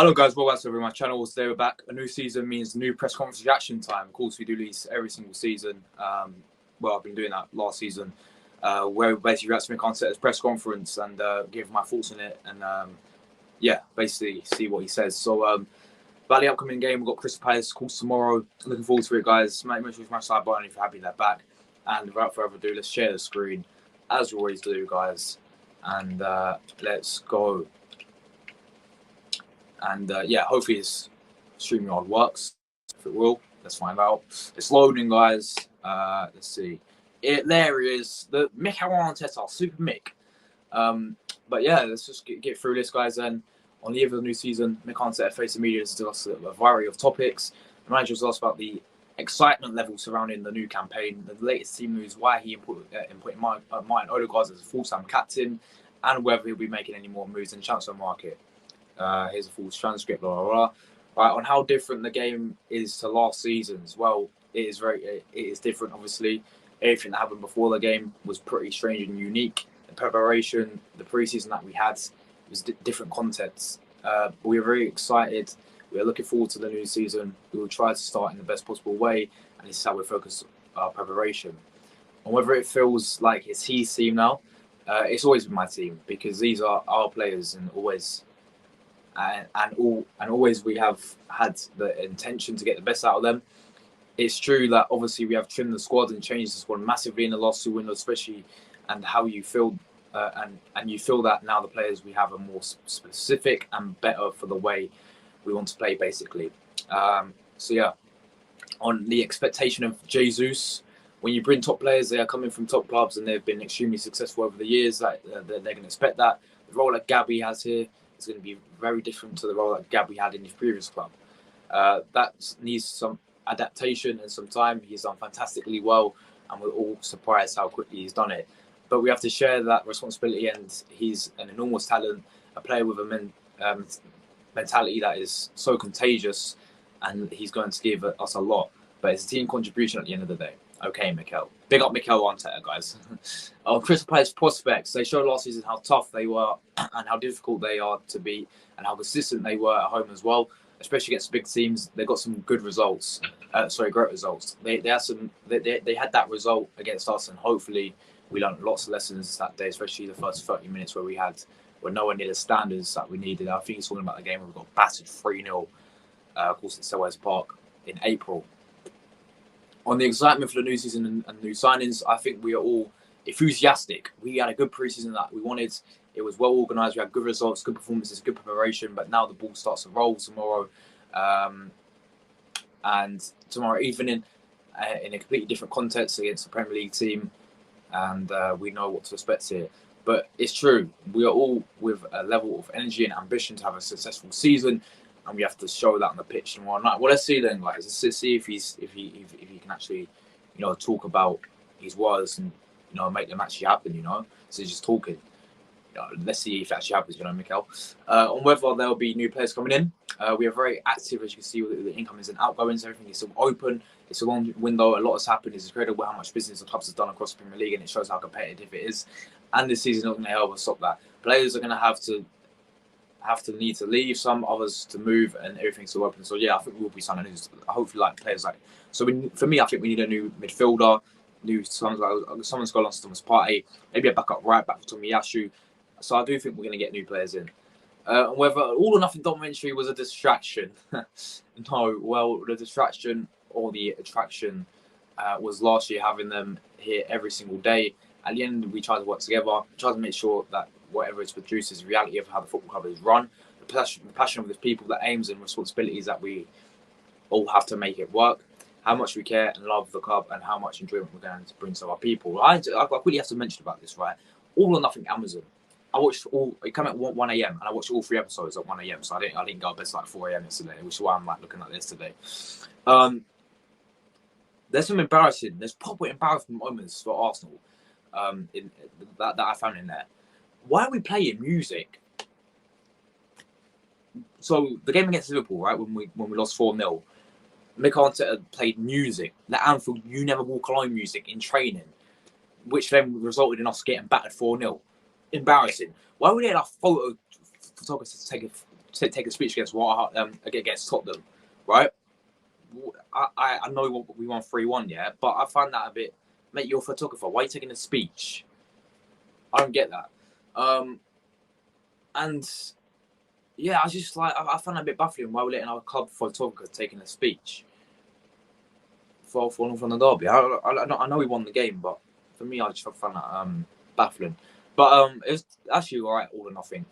Hello guys, welcome back to my channel. Today we're back. A new season means new press conference reaction time. Of course, we do these every single season. Well, I've been doing that last season, where we basically react to Mikel Arteta's press conference and give my thoughts on it, and yeah, basically see what he says. So, about the upcoming game, we've got Crystal Palace, of course, tomorrow. Looking forward to it, guys. Make sure you smash that button if you're happy they're back. And without further ado, let's share the screen as we always do, guys. And let's go. And yeah, hopefully this StreamYard works. If it will, let's find out. It's loading, guys. Let's see. There he is, the Mikel Arteta, Super Mick. But yeah, let's just get through this, guys. Then on the eve of the new season, Mikel Arteta faced the media to discuss a variety of topics. The manager was asked about the excitement level surrounding the new campaign, the latest team news, why he put Martin Odegaard as a full-time captain, and whether he'll be making any more moves in the transfer market. Here's a full transcript, blah, blah, blah. Right, on how different the game is to last season's. Well, it is different, obviously. Everything that happened before the game was pretty strange and unique. The preparation, the preseason that we had was different contexts. We are very excited. We are looking forward to the new season. We will try to start in the best possible way, and this is how we focus our preparation. And whether it feels like it's his team now, it's always been my team, because these are our players, and always we have had the intention to get the best out of them. It's true that obviously we have trimmed the squad and changed the squad massively in the last two windows, especially, and how you feel, and you feel that now the players we have are more specific and better for the way we want to play, basically. So yeah, on the expectation of Jesus, when you bring top players, they are coming from top clubs and they've been extremely successful over the years. Like they're going to expect that. The role that Gabby has here is going to be very different to the role that Gabby had in his previous club. That needs some adaptation and some time. He's done fantastically well, and we're all surprised how quickly he's done it. But we have to share that responsibility, and he's an enormous talent, a player with a mentality that is so contagious, and he's going to give us a lot. But it's a team contribution at the end of the day. Okay, Mikel. Big up Mikel Arteta, guys. Crystal Palace prospects, they showed last season how tough they were and how difficult they are to beat, and how consistent they were at home as well, especially against big teams. They got some good results. Great results. They had that result against us, and hopefully we learned lots of lessons that day, especially the first 30 minutes where no one near the standards that we needed. I think he's talking about the game where we got battered 3-0, of course, at Selhurst Park in April. On the excitement for the new season and new signings, I think we are all enthusiastic. We had a good preseason that we wanted. It was well organised. We had good results, good performances, good preparation. But now the ball starts to roll tomorrow. And tomorrow evening, in a completely different context against the Premier League team. And we know what to expect here. But it's true. We are all with a level of energy and ambition to have a successful season. And we have to show that on the pitch tomorrow night. Well, let's see then, guys. Let's see if he can actually, talk about his words and make them actually happen. So he's just talking. Let's see if it actually happens. Mikel. On whether there'll be new players coming in, we are very active, as you can see, with the incomings and outgoings. Everything is still open. It's a long window. A lot has happened. It's incredible how much business the clubs have done across the Premier League, and it shows how competitive it is. And this season is not going to help us stop that. Players are going to need to leave, some others to move, and everything's still open. So yeah, I think we'll be signing hopefully like players like. So for me, I think we need a new midfielder, someone's got lost Thomas Partey, maybe a backup right back for Tomiyasu. So I do think we're going to get new players in. And whether All or Nothing documentary was a distraction, no. Well, the distraction or the attraction was last year having them here every single day. At the end, we tried to work together, tried to make sure that whatever it's produced is the reality of how the football club is run, the passion of the people, the aims and responsibilities that we all have to make it work, how much we care and love the club, and how much enjoyment we're going to bring to our people. I really have to mention about this, right? All or Nothing Amazon. I watched it came at 1 a.m. and I watched all 3 episodes at 1 a.m. So I didn't go to bed like 4 a.m. yesterday, which is why I'm looking at this today. There's proper embarrassing moments for Arsenal that I found in there. Why are we playing music? So the game against Liverpool, right, when we lost 4-0, Mikel Arteta played music, the Anfield "You Never Walk Alone" music in training, which then resulted in us getting battered 4-0. Embarrassing. Why would they get a photographers to take take a speech against Tottenham, right? I know we won 3-1, yeah, but I find that a bit, mate, you're a photographer. Why are you taking a speech? I don't get that. And yeah, I just like, I found that a bit baffling. Why we're letting our club photographer taking a speech for from the derby. I know we won the game, but for me, I just found that baffling. But it was actually alright, all or nothing.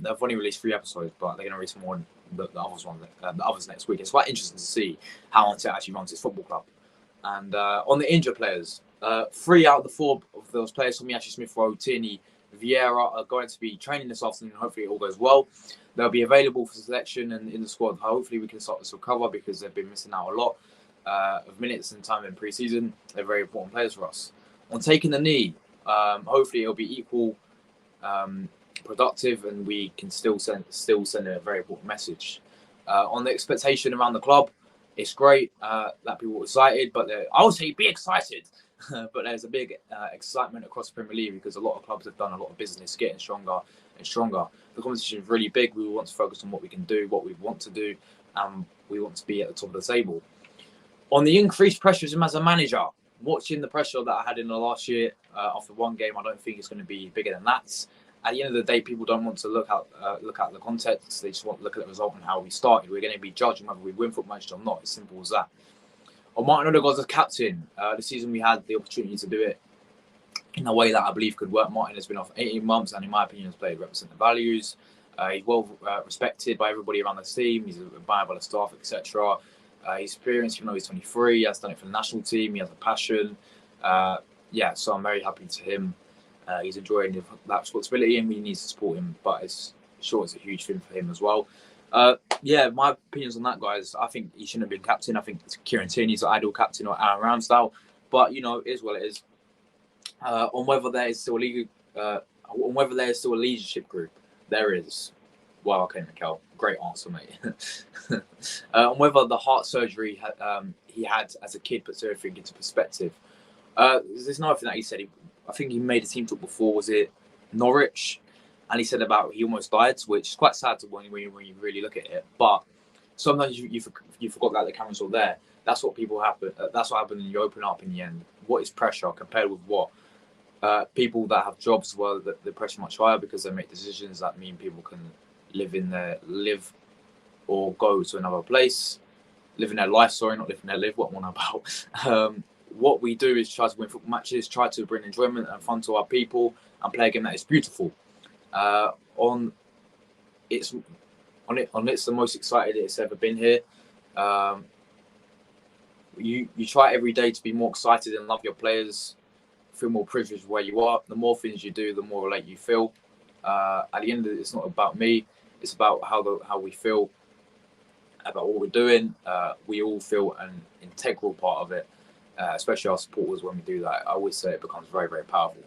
They've only released 3 episodes, but they're going to release more the others next week. It's quite interesting to see how Arteta actually runs his football club. And on the injured players, 3 out of the 4 of those players, Tomiyasu, Smith Rowe, Tierney, Vieira, are going to be training this afternoon. Hopefully it all goes well. They'll be available for selection and in the squad. Hopefully we can start this recover, because they've been missing out a lot of minutes and time in pre-season. They're very important players for us. On taking the knee, hopefully it'll be equal, productive, and we can still send a very important message. On the expectation around the club, it's great that people are excited, but I would say be excited. But there's a big excitement across the Premier League, because a lot of clubs have done a lot of business, getting stronger and stronger. The competition is really big. We want to focus on what we can do, what we want to do, and we want to be at the top of the table. On the increased pressures as a manager, watching the pressure that I had in the last year after one game, I don't think it's going to be bigger than that. At the end of the day, people don't want to look at the context. They just want to look at the result and how we started. We're going to be judging whether we win football matches or not. It's simple as that. On Martin Odegaard as captain, this season we had the opportunity to do it in a way that I believe could work. Martin has been off 18 months, and in my opinion, has played represent the values. He's well respected by everybody around the team. He's admired by the staff, etc. He's experienced, even though he's 23. He has done it for the national team. He has a passion. So I'm very happy to him. He's enjoying that responsibility, and we need to support him. But it's a huge thing for him as well. My opinions on that, guys. I think he shouldn't have been captain. I think Kieran Tierney's the ideal captain, or Aaron Ramsdale. But it is what it is. On whether there is still a leadership group, there is. Wow, okay, Mikel, great answer, mate. On whether the heart surgery he had as a kid puts everything into perspective. There's another thing that he said. I think he made a team talk before. Was it Norwich? And he said about he almost died, which is quite sad when you really look at it. But sometimes you forgot that the cameras were there. That's what happen. That's what happened when you open up in the end. What is pressure compared with what? People that have jobs, well, the pressure much higher, because they make decisions that mean people can live or go to another place, live in their life. Sorry, not live in their live. What I'm on about. What we do is try to win football matches, try to bring enjoyment and fun to our people, and play a game that is beautiful. It's the most excited it's ever been here. You try every day to be more excited and love your players, feel more privileged where you are. The more things you do, the more relate you feel. At the end of it, it's not about me. It's about how we feel about what we're doing. We all feel an integral part of it, especially our supporters. When we do that, I always say it becomes very, very powerful.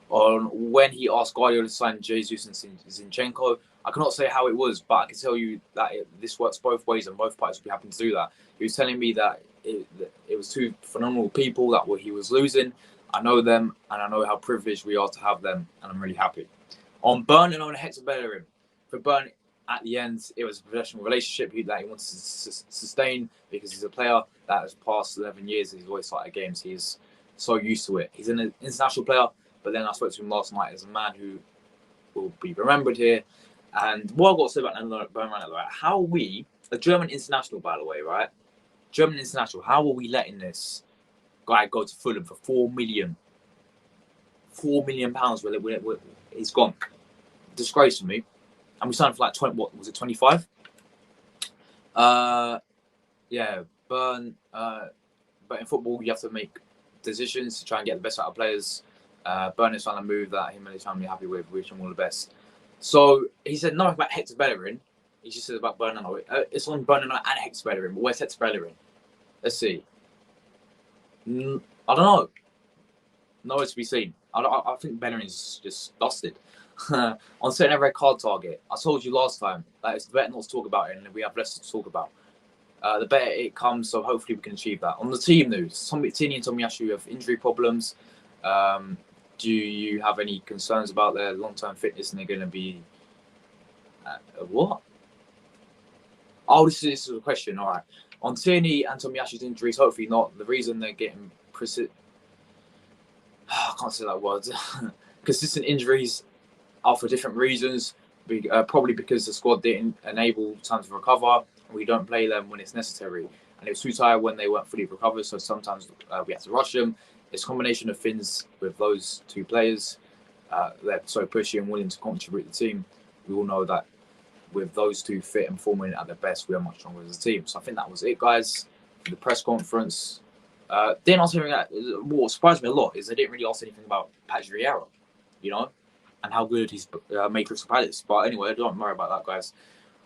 On when he asked Guardiola to sign Jesus and Zinchenko, I cannot say how it was, but I can tell you that this works both ways, and both parties will be happy to do that. He was telling me that it was 2 phenomenal people that he was losing. I know them, and I know how privileged we are to have them, and I'm really happy. On Burn and on Hector Bellerin, for Burn, at the end, it was a professional relationship that he wanted to sustain, because he's a player that has passed 11 years and he's always started games. He's so used to it. He's an international player, but then I spoke to him last night as a man who will be remembered here. And what I've got to say about Burn, right? How are we, a German international, by the way, right? German international, how are we letting this guy go to Fulham for £4 million? £4 million, he's gone. Disgrace for me. And we signed for like 20, what was it, 25? Burn. But in football, you have to make decisions to try and get the best out of players. Burn is trying to move that him and his family are happy with. Wish him all the best. So he said nothing about Hector Bellerin. He just said about Burn. It's on Burn and Hector Bellerin. But where's Hector Bellerin? Let's see. I don't know. Nowhere to be seen. I think Bellerin's just dusted. On setting a red card target, I told you last time that it's better not to talk about it, and we have less to talk about. The better it comes, so hopefully we can achieve that. On the team news, Tierney and Tomiyasu have injury problems. Do you have any concerns about their long-term fitness, and they're going to be what? Oh, this is a question. All right. On Tierney and Tomiyashi's injuries, hopefully not. The reason they're getting I can't say that word. Consistent injuries are for different reasons. Probably because the squad didn't enable time to recover. We don't play them when it's necessary. And it was too tired when they weren't fully recovered, so sometimes we had to rush them. It's a combination of things with those two players. They're so pushy and willing to contribute to the team. We all know that with those two fit and forming at their best, we are much stronger as a team. So I think that was it, guys. The press conference. Didn't ask anything that. What surprised me a lot is they didn't really ask anything about Patrick Vieira, you know, and how good he's made Crystal Palace. But anyway, don't worry about that, guys.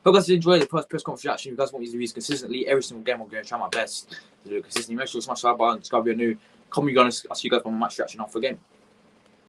Hope you guys enjoyed the first press conference reaction. If you guys want me to do these consistently, every single game, I'm going to try my best to do it consistently. Make sure to smash that button, subscribe if you're new. Comment, I'll see you guys on my match reaction after the game.